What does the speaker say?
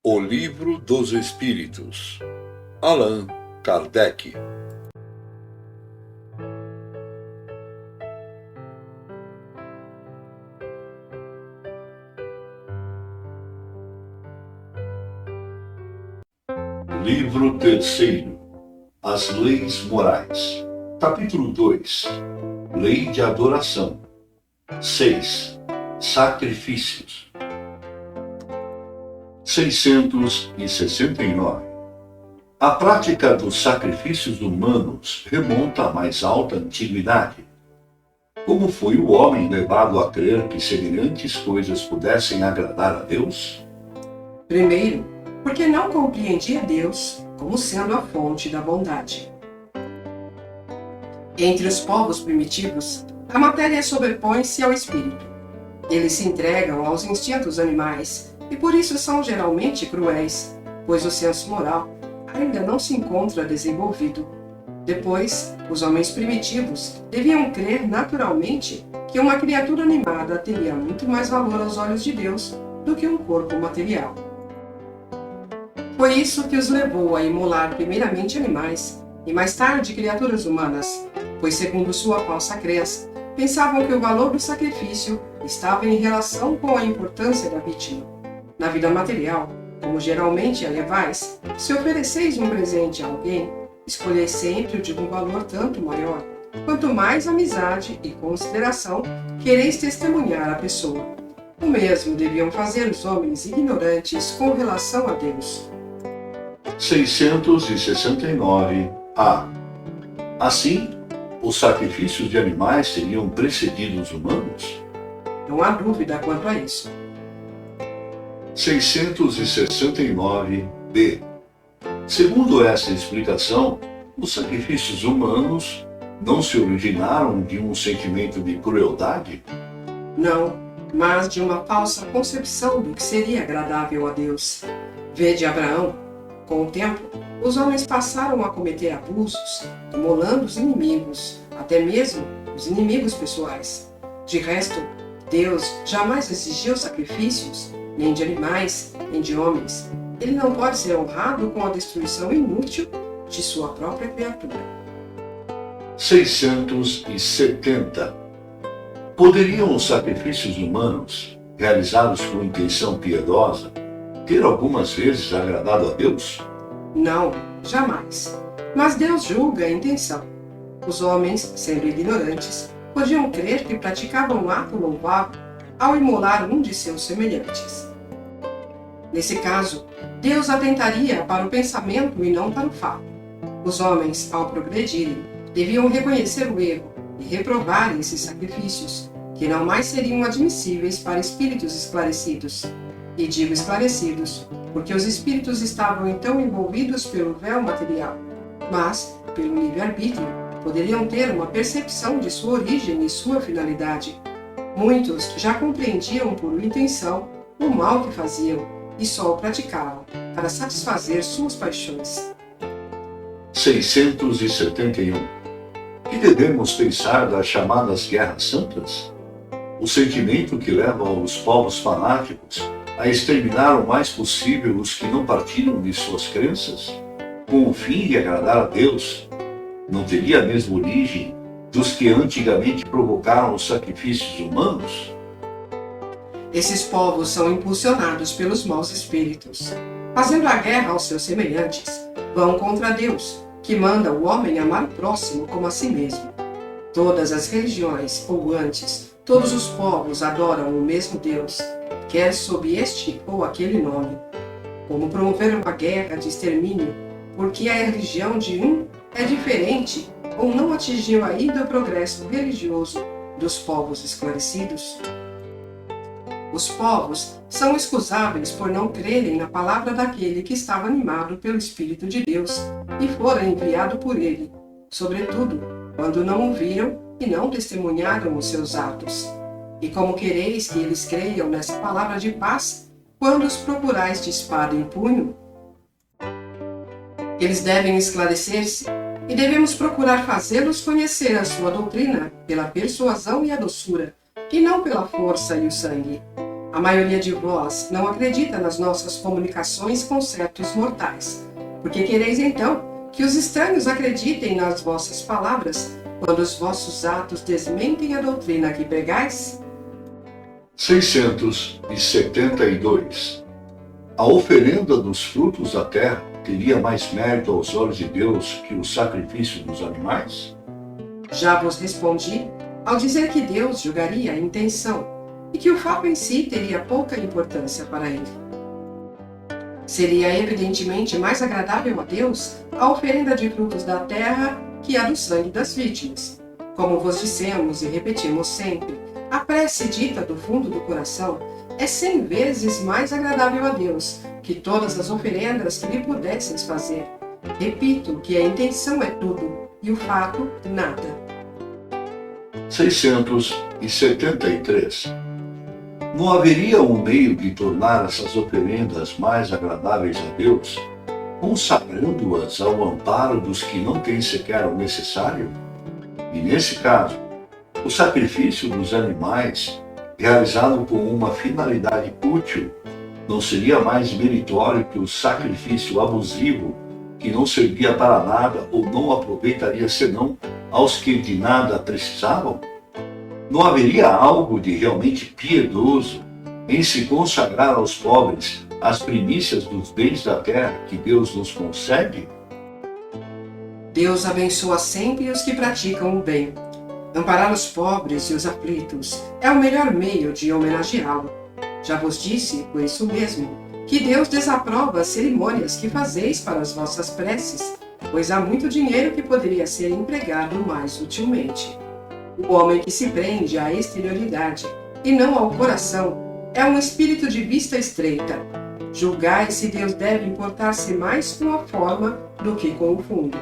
O Livro dos Espíritos, Allan Kardec. Livro 3º, As Leis Morais. Capítulo 2, Lei de Adoração. 6. Sacrifícios. 669. A prática dos sacrifícios humanos remonta à mais alta antiguidade. Como foi o homem levado a crer que semelhantes coisas pudessem agradar a Deus? Primeiro, porque não compreendia Deus como sendo a fonte da bondade. Entre os povos primitivos, a matéria sobrepõe-se ao espírito. Eles se entregam aos instintos animais e por isso são geralmente cruéis, pois o senso moral ainda não se encontra desenvolvido. Depois, os homens primitivos deviam crer naturalmente que uma criatura animada teria muito mais valor aos olhos de Deus do que um corpo material. Foi isso que os levou a imolar primeiramente animais e mais tarde criaturas humanas, pois segundo sua falsa crença, pensavam que o valor do sacrifício estava em relação com a importância da vítima. Na vida material, como geralmente elevais, se ofereceis um presente a alguém, escolhei sempre o de um valor tanto maior, quanto mais amizade e consideração quereis testemunhar à pessoa. O mesmo deviam fazer os homens ignorantes com relação a Deus. 669-A. Assim, os sacrifícios de animais teriam precedido os humanos? Não há dúvida quanto a isso. 669-B. Segundo esta explicação, os sacrifícios humanos não se originaram de um sentimento de crueldade? Não, mas de uma falsa concepção do que seria agradável a Deus. Vede Abraão. Com o tempo, os homens passaram a cometer abusos, imolando os inimigos, até mesmo os inimigos pessoais. De resto, Deus jamais exigiu sacrifícios, nem de animais, nem de homens. Ele não pode ser honrado com a destruição inútil de sua própria criatura. 670. Poderiam os sacrifícios humanos, realizados com intenção piedosa, ter algumas vezes agradado a Deus? Não, jamais. Mas Deus julga a intenção. Os homens, sendo ignorantes, podiam crer que praticavam um ato louvável ao imolar um de seus semelhantes. Nesse caso, Deus atentaria para o pensamento e não para o fato. Os homens, ao progredirem, deviam reconhecer o erro e reprovar esses sacrifícios, que não mais seriam admissíveis para espíritos esclarecidos. E digo esclarecidos, porque os espíritos estavam então envolvidos pelo véu material, mas, pelo livre-arbítrio, poderiam ter uma percepção de sua origem e sua finalidade. Muitos já compreendiam por intenção o mal que faziam e só o praticavam para satisfazer suas paixões. 671. Que devemos pensar das chamadas guerras santas? O sentimento que leva os povos fanáticos a exterminar o mais possível os que não partilham de suas crenças, com o fim de agradar a Deus, não teria a mesma origem dos que antigamente provocaram os sacrifícios humanos? Esses povos são impulsionados pelos maus espíritos. Fazendo a guerra aos seus semelhantes, vão contra Deus, que manda o homem amar o próximo como a si mesmo. Todas as religiões, ou antes, todos os povos adoram o mesmo Deus, quer sob este ou aquele nome. Como promover uma guerra de extermínio, porque a religião de um é diferente ou não atingiu ainda o progresso religioso dos povos esclarecidos? Os povos são excusáveis por não crerem na palavra daquele que estava animado pelo Espírito de Deus e fora enviado por ele, sobretudo quando não o viram e não testemunharam os seus atos. E como quereis que eles creiam nessa palavra de paz, quando os procurais de espada em punho? Eles devem esclarecer-se e devemos procurar fazê-los conhecer a sua doutrina pela persuasão e a doçura, e não pela força e o sangue. A maioria de vós não acredita nas nossas comunicações com certos mortais. Porque quereis então que os estranhos acreditem nas vossas palavras, quando os vossos atos desmentem a doutrina que pregais? 672. A oferenda dos frutos da terra teria mais mérito aos olhos de Deus que o sacrifício dos animais? Já vos respondi ao dizer que Deus julgaria a intenção e que o fato em si teria pouca importância para ele. Seria evidentemente mais agradável a Deus a oferenda de frutos da terra que a do sangue das vítimas. Como vos dissemos e repetimos sempre, a prece dita do fundo do coração é 100 vezes mais agradável a Deus que todas as oferendas que lhe pudesseis fazer. Repito que a intenção é tudo e o fato nada. 673. Não haveria um meio de tornar essas oferendas mais agradáveis a Deus, consagrando-as ao amparo dos que não têm sequer o necessário? E nesse caso, o sacrifício dos animais, realizado com uma finalidade útil, não seria mais meritório que o sacrifício abusivo, que não servia para nada ou não aproveitaria senão aos que de nada precisavam? Não haveria algo de realmente piedoso em se consagrar aos pobres as primícias dos bens da terra que Deus nos concede? Deus abençoa sempre os que praticam o bem. Amparar os pobres e os aflitos é o melhor meio de homenageá-lo. Já vos disse, por isso mesmo, que Deus desaprova as cerimônias que fazeis para as vossas preces, pois há muito dinheiro que poderia ser empregado mais utilmente. O homem que se prende à exterioridade e não ao coração é um espírito de vista estreita. Julgai se Deus deve importar-se mais com a forma do que com o fundo.